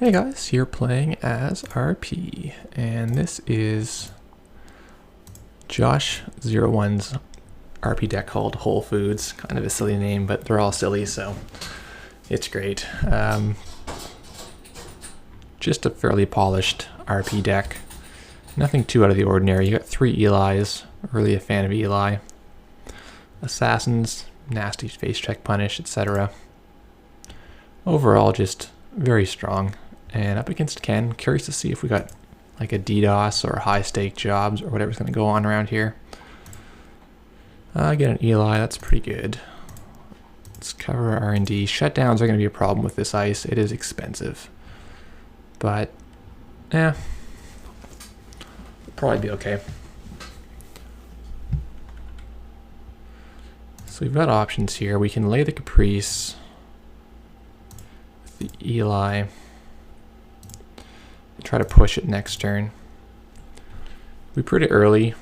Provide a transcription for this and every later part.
Hey guys, you're playing as RP, and this is Josh01's RP deck called Whole Foods. Kind of a silly name, but they're all silly, so it's great. Just a fairly polished RP deck. Nothing too out of the ordinary. You got 3 Elis, really a fan of Eli. Assassins, nasty face check punish, etc. Overall, just very strong. And up against Ken, curious to see if we got like a DDoS or high stake jobs or whatever's going to go on around here. Get an Eli, that's pretty good. Let's cover our R&D. Shutdowns are going to be a problem with this ice. It is expensive. But, yeah, probably be okay. So we've got options here. We can lay the Caprice with the Eli. Try to push it next turn. We're pretty early,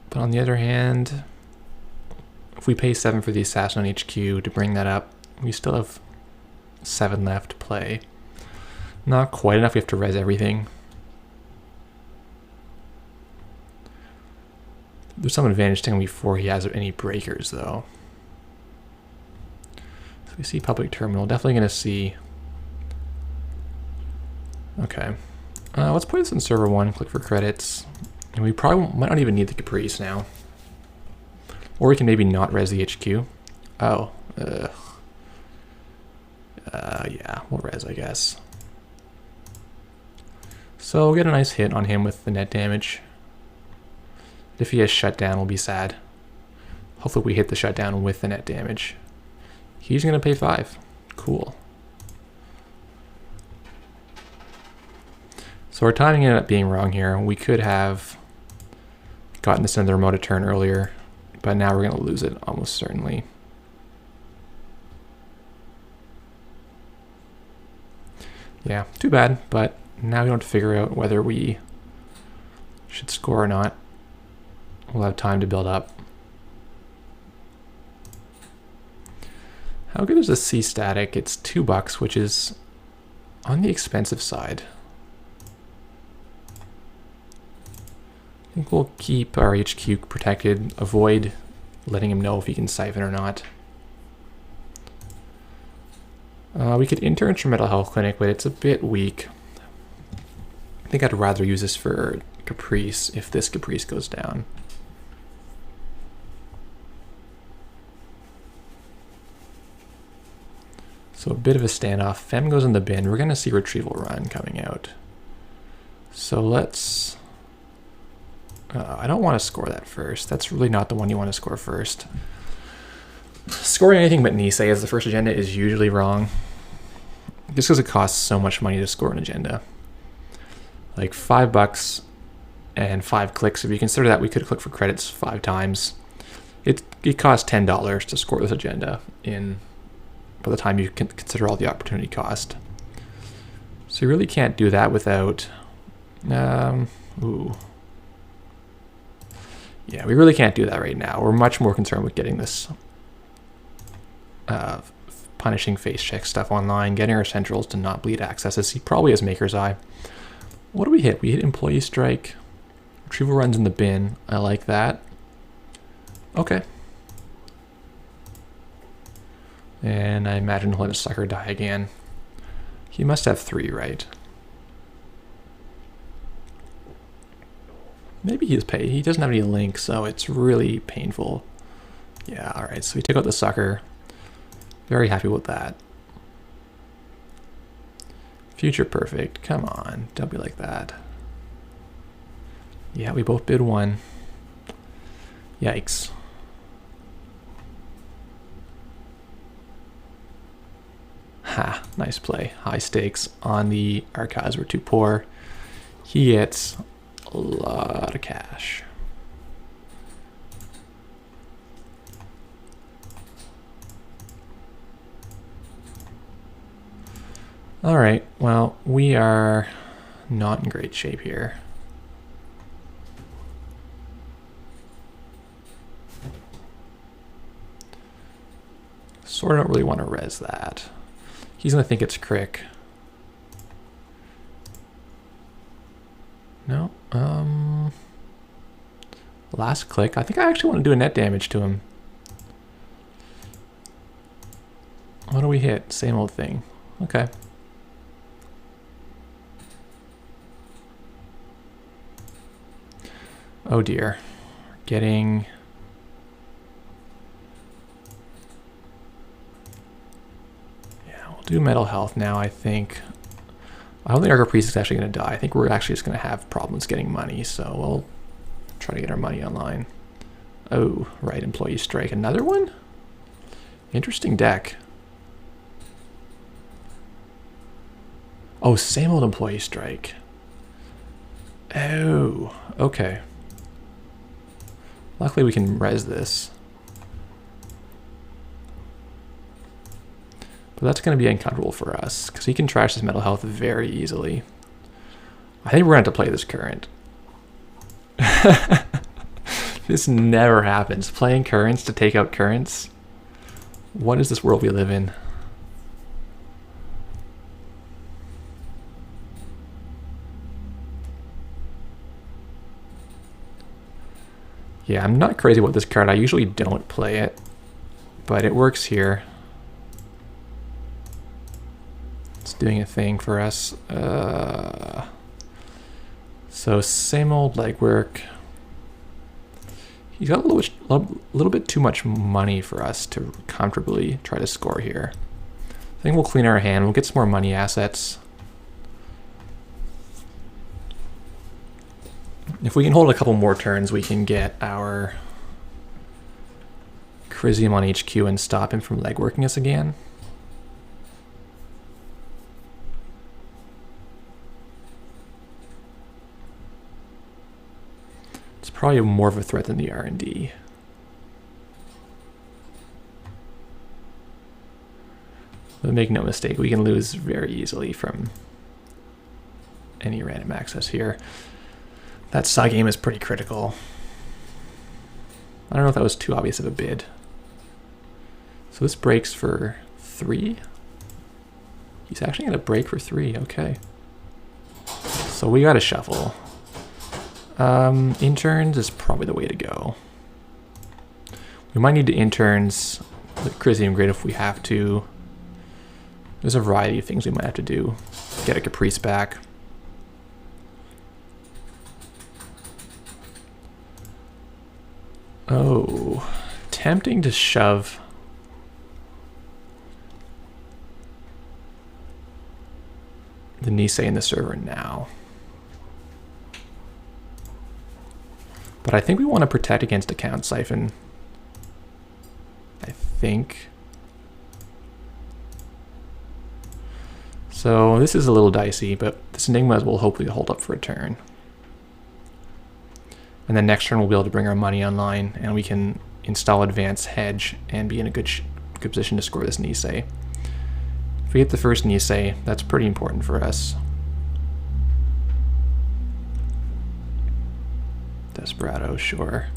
but on the other hand, if we pay 7 for the Assassin on HQ to bring that up, we still have 7 left to play. Not quite enough, we have to res everything. There's some advantage to him before he has any breakers though. So we see public terminal, definitely going to see. Okay. Let's put this in server 1, click for credits. And we probably might not even need the Caprice now. Or we can maybe not res the HQ. Oh. Yeah, we'll res, I guess. So we'll get a nice hit on him with the net damage. If he has shutdown, we'll be sad. Hopefully we hit the shutdown with the net damage. He's going to pay 5. Cool. So our timing ended up being wrong here. We could have gotten this into the remote a turn earlier, but now we're going to lose it almost certainly. Yeah, too bad, but now we don't have to figure out whether we should score or not. We'll have time to build up. How good is this C static? It's $2, which is on the expensive side. I think we'll keep our HQ protected, avoid letting him know if he can siphon or not. We could enter Instrumental Health Clinic, but it's a bit weak. I think I'd rather use this for Caprice if this Caprice goes down. So a bit of a standoff. Fem goes in the bin. We're going to see Retrieval Run coming out. So let's... I don't want to score that first. That's really not the one you want to score first. Scoring anything but Nisei as the first agenda is usually wrong. Just because it costs so much money to score an agenda. Like $5 and 5 clicks. If you consider that we could click for credits 5 times. It costs $10 to score this agenda in by the time you can consider all the opportunity cost. So you really can't do that without ooh. Yeah, we really can't do that right now. We're much more concerned with getting this punishing face check stuff online, getting our centrals to not bleed accesses. He probably has Maker's Eye. What do we hit? We hit Employee Strike. Retrieval Run's in the bin. I like that. Okay. And I imagine he'll let a sucker die again. He must have 3, right? Maybe he doesn't have any link, so it's really painful. Yeah, alright, so we took out the sucker. Very happy with that. Future perfect, come on, don't be like that. Yeah, we both bid 1. Yikes. Ha, nice play. High stakes on the archives were too poor. He gets a lot of cash. All right, well, we are not in great shape here. Sort of don't really want to res that. He's going to think it's Crick. No. Last click. I think I actually want to do a net damage to him. What do we hit? Same old thing. Okay. Oh dear. Getting... Yeah, we'll do metal health now, I think. I don't think our priest is actually going to die. I think we're actually just going to have problems getting money, so we'll try to get our money online. Oh, right, employee strike. Another one? Interesting deck. Oh, same old employee strike. Oh, okay. Luckily we can res this. But that's going to be uncomfortable for us, because he can trash his metal health very easily. I think we're going to have to play this current. This never happens. Playing currents to take out currents. What is this world we live in? Yeah, I'm not crazy about this card. I usually don't play it, but it works here. It's doing a thing for us. So same old legwork. He's got a little bit too much money for us to comfortably try to score here. I think we'll clean our hand. We'll get some more money assets. If we can hold a couple more turns, we can get our Charisma on HQ and stop him from legworking us again. It's probably more of a threat than the R&D. But make no mistake, we can lose very easily from any random access here. That side game is pretty critical. I don't know if that was too obvious of a bid. So this breaks for 3. He's actually going to break for 3. Okay. So we got to shuffle. Interns is probably the way to go. We might need to interns with Charisma Grid if we have to. There's a variety of things we might have to do. Get a Caprice back. Oh, tempting to shove the Nisei in the server now. But I think we want to protect against account siphon. I think. So this is a little dicey, but this Enigma will hopefully hold up for a turn. And then next turn we'll be able to bring our money online and we can install Advanced Hedge and be in a good position to score this Nisei. If we get the first Nisei, that's pretty important for us. Desperado, sure.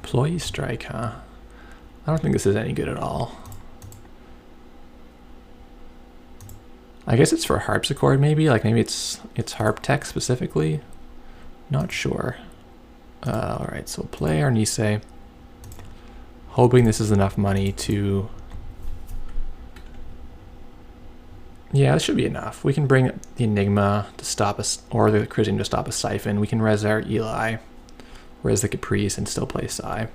Employee strike, huh? I don't think this is any good at all. I guess it's for harpsichord maybe? Like maybe it's harp tech specifically? Not sure. Alright, so we'll play our Nisei. Hoping this is enough money to... Yeah, this should be enough. We can bring the Enigma to stop us, or the Charisma to stop a Siphon. We can res our Eli. Res the Caprice and still play Psy.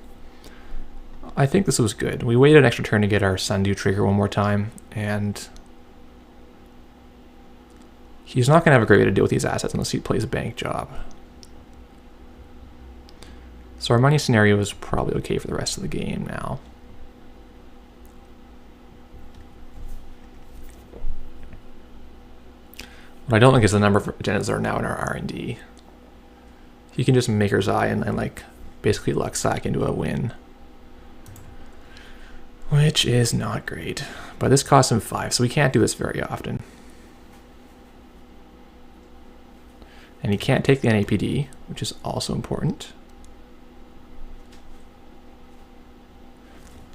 I think this was good. We waited an extra turn to get our Sundew trigger one more time, and he's not going to have a great way to deal with these assets unless he plays a bank job. So our money scenario is probably okay for the rest of the game now. What I don't like is the number of agendas that are now in our R&D. You can just Maker's Eye and like basically luck sack into a win, which is not great. But this costs him 5, so we can't do this very often. And he can't take the NAPD, which is also important.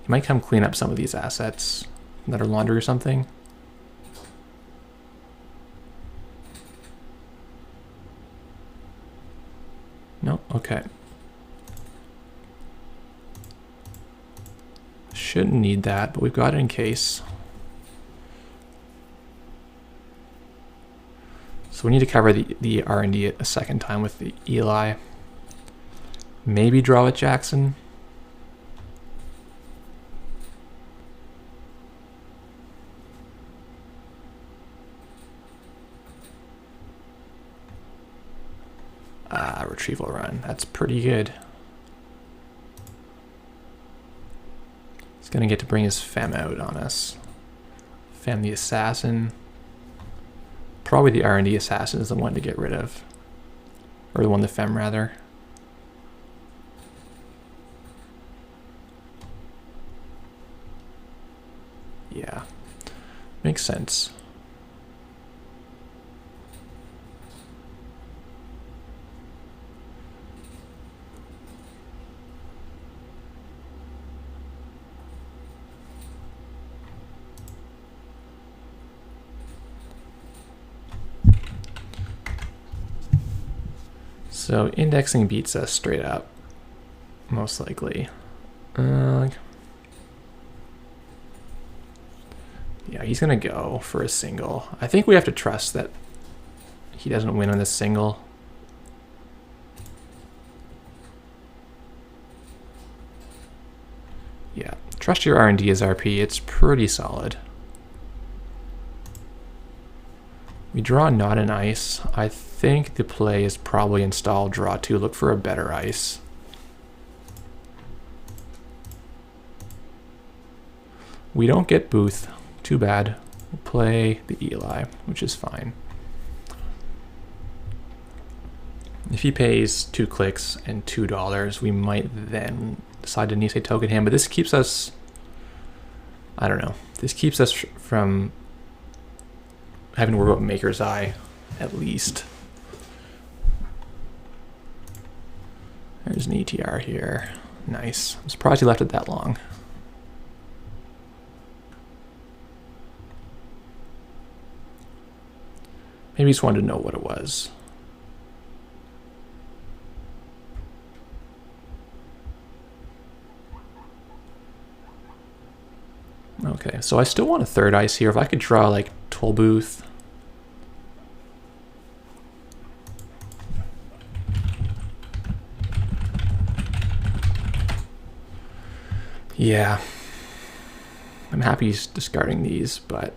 He might come clean up some of these assets that are laundry or something. No, okay. Shouldn't need that, but we've got it in case. So we need to cover the R&D a second time with the Eli. Maybe draw with Jackson. Retrieval run. That's pretty good. He's going to get to bring his Fem out on us. Fem the Assassin. Probably the R&D Assassin is the one to get rid of. Or the one the Fem, rather. Yeah. Makes sense. So indexing beats us straight up, most likely. Yeah, he's gonna go for a single. I think we have to trust that he doesn't win on this single. Yeah, trust your R&D as RP. It's pretty solid. We draw not an ice. I think the play is probably install draw 2. Look for a better ice. We don't get Booth. Too bad. We'll play the Eli, which is fine. If he pays 2 clicks and $2, we might then decide to Nisei token him. But this keeps us, I don't know. This keeps us from having to worry about Maker's Eye, at least. There's an ETR here. Nice. I'm surprised he left it that long. Maybe he just wanted to know what it was. Okay, so I still want a third ice here. If I could draw like Tollbooth. Yeah. I'm happy he's discarding these, but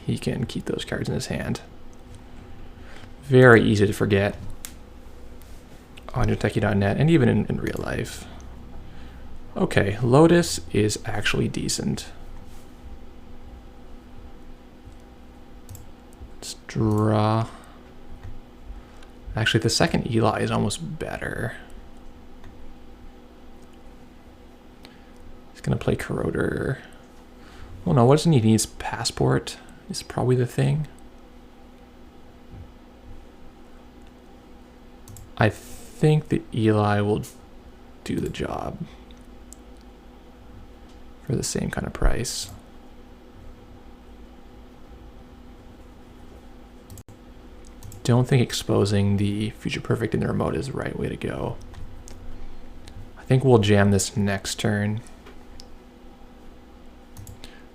he can keep those cards in his hand. Very easy to forget on Joteki.net and even in real life. Okay, Lotus is actually decent. Let's draw. Actually, the second Eli is almost better. He's gonna play Corroder. Well, no, what doesn't he need? His Passport is probably the thing. I think the Eli will do the job for the same kind of price. Don't think exposing the Future Perfect in the remote is the right way to go. I think we'll jam this next turn.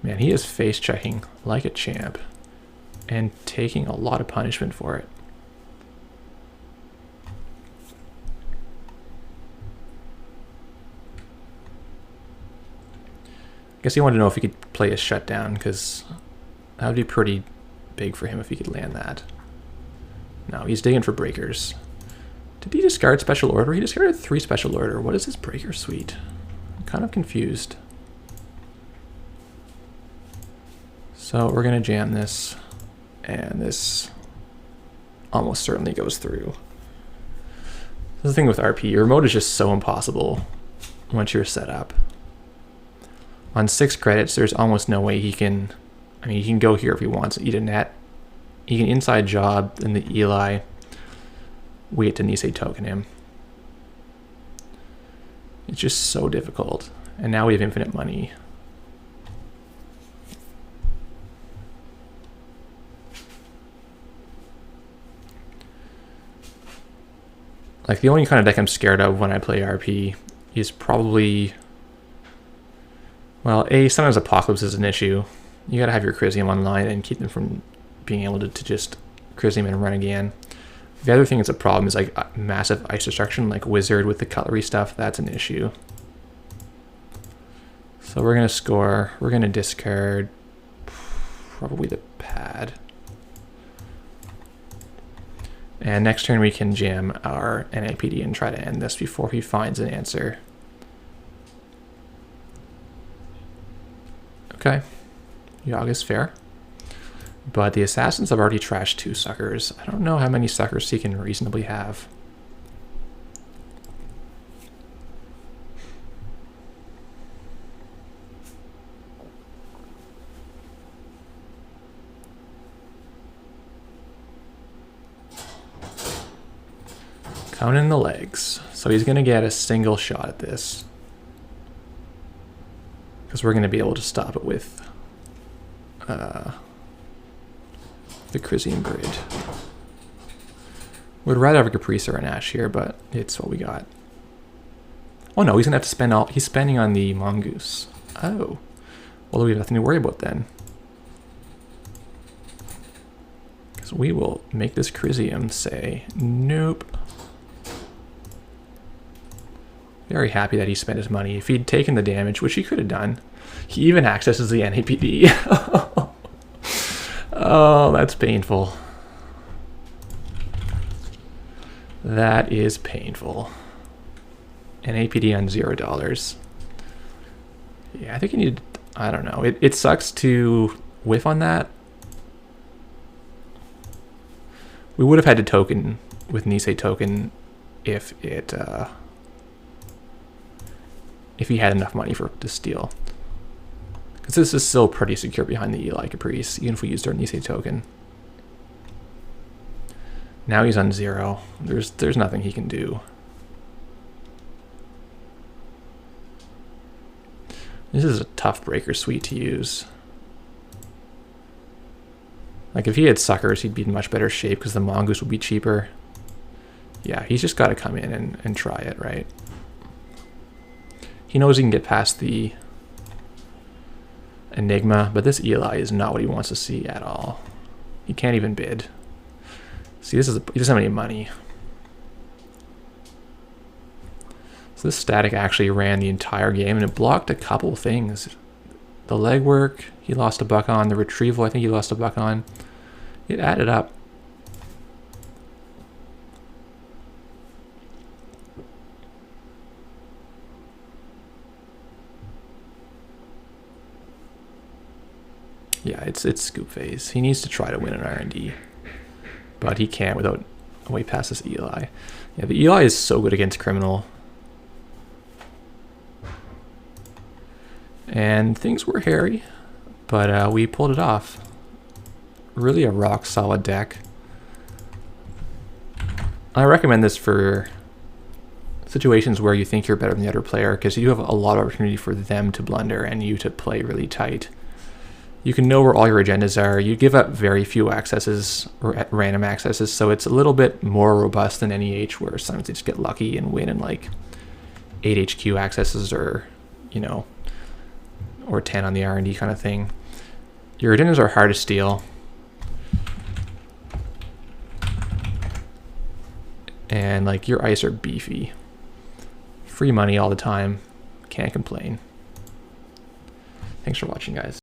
Man, he is face checking like a champ and taking a lot of punishment for it. I guess he wanted to know if he could play a shutdown, because that would be pretty big for him if he could land that. No, he's digging for breakers. Did he discard special order? He discarded 3 special order. What is his breaker suite? I'm kind of confused. So we're going to jam this, and this almost certainly goes through. This is the thing with RP. Your remote is just so impossible once you're set up. On 6 credits, there's almost no way he can... I mean, he can go here if he wants, eat a net. He can inside job in the Eli. we get to Nisei token him. It's just so difficult. And now we have infinite money. Like, the only kind of deck I'm scared of when I play RP is probably, well, sometimes Apocalypse is an issue. You gotta have your Chrysium online and keep them from being able to just Chrysium and run again. The other thing that's a problem is like massive ice destruction, like Wizard with the cutlery stuff. That's an issue. So we're gonna score. We're gonna discard probably the pad. And next turn we can jam our NAPD and try to end this before he finds an answer. Okay, Yogg is fair. But the assassins have already trashed 2 suckers. I don't know how many suckers he can reasonably have. Coming in the legs. So he's going to get a single shot at this. Because we're going to be able to stop it with the Chrysium Grid. Would rather have a Caprice or an Ash here, but it's what we got. Oh no, he's going to have to spend all... He's spending on the Mongoose. Oh. Well, we have nothing to worry about then. Because we will make this Chrysium say, nope. Very happy that he spent his money. If he'd taken the damage, which he could have done, he even accesses the NAPD. Oh, that's painful. That is painful. NAPD on $0. Yeah, I think you need, I don't know. It sucks to whiff on that. We would have had to token with Nisei token if it, if he had enough money to steal. Because this is still pretty secure behind the Eli Caprice, even if we used our Nisei token. Now he's on 0. There's nothing he can do. This is a tough breaker suite to use. Like, if he had suckers, he'd be in much better shape because the Mongoose would be cheaper. Yeah, he's just got to come in and try it, right? He knows he can get past the Enigma, but this Eli is not what he wants to see at all. He can't even bid. See, he doesn't have any money. So this static actually ran the entire game, and it blocked a couple things. The legwork, he lost a buck on. The retrieval, I think he lost a buck on. It added up. Yeah, it's scoop phase. He needs to try to win an R&D, but he can't without a way past this Eli. Yeah, the Eli is so good against criminal. And things were hairy, but we pulled it off. Really a rock solid deck. I recommend this for situations where you think you're better than the other player, because you have a lot of opportunity for them to blunder and you to play really tight. You can know where all your agendas are. You give up very few accesses or at random accesses, so it's a little bit more robust than NEH, where sometimes they just get lucky and win in like 8 HQ accesses or, you know, or 10 on the R&D kind of thing. Your agendas are hard to steal. And like your ice are beefy. Free money all the time. Can't complain. Thanks for watching, guys.